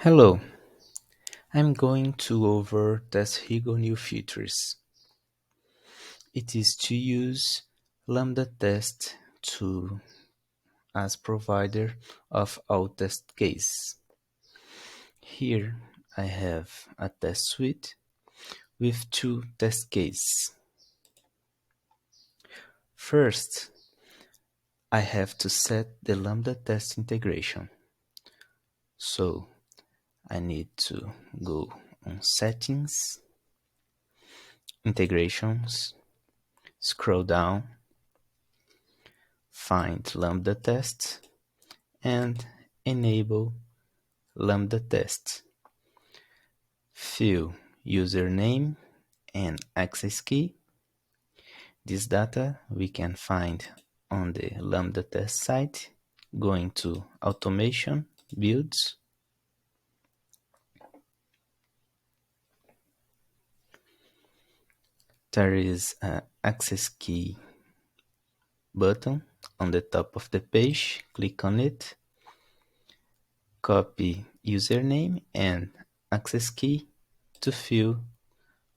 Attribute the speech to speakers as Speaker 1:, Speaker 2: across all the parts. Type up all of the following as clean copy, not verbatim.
Speaker 1: Hello, I'm going to go over testRigor new features. It is to use LambdaTest to as provider of all test cases. Here I have a test suite with two test cases. First, I have to set the LambdaTest integration. So I need to go on Settings, Integrations, scroll down, find LambdaTest, and enable LambdaTest. Fill username and access key. This data we can find on the LambdaTest site. Going to Automation, Builds. There is an access key button on the top of the page. Click on it. Copy username and access key to fill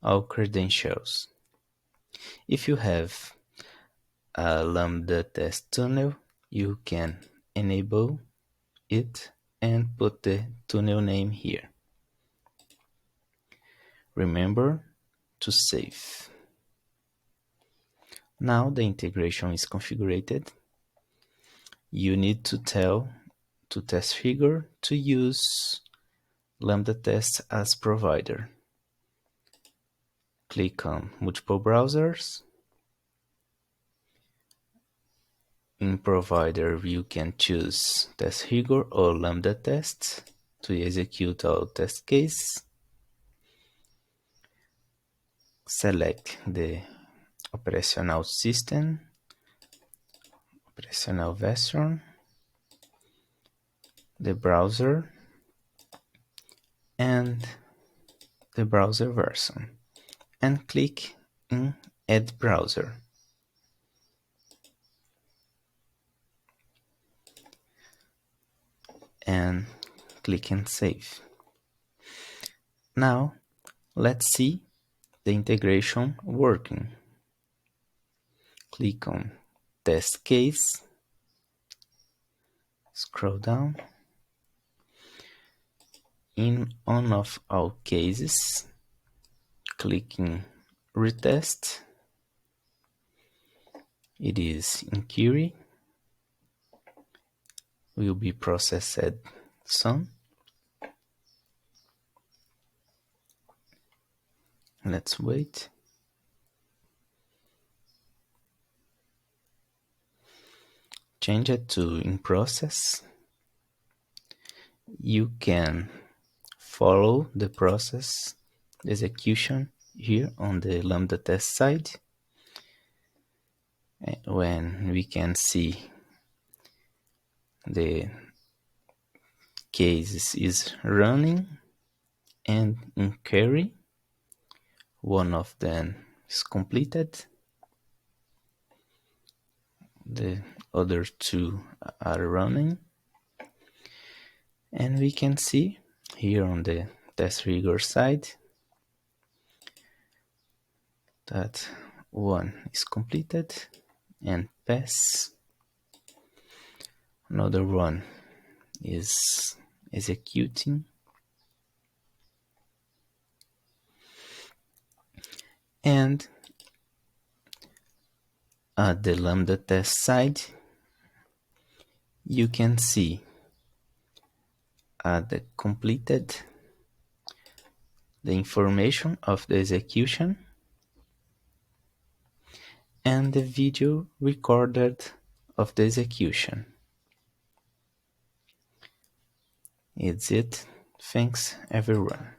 Speaker 1: all credentials. If you have a LambdaTest tunnel, you can enable it and put the tunnel name here. Remember to save. Now the integration is configured. You need to tell to testRigor to use LambdaTest as provider. Click on multiple browsers. In provider, you can choose testRigor or LambdaTest to execute all test cases. Select the operational system, operational version, the browser, and the browser version, and click in Add Browser. And click and save. Now let's see the integration working. Click on Test Case, scroll down. In On of All Cases, click in Retest. It is in query, will be processed soon. Let's wait. Change it to in process. You can follow the process execution here on the LambdaTest side, when we can see the case is running and in query. One of them is completed. The other two are running. And we can see here on the testRigor side that one is completed and pass. Another one is executing. And at the LambdaTest side, you can see the completed, the information of the execution, and the video recorded of the execution. It's it. Thanks everyone.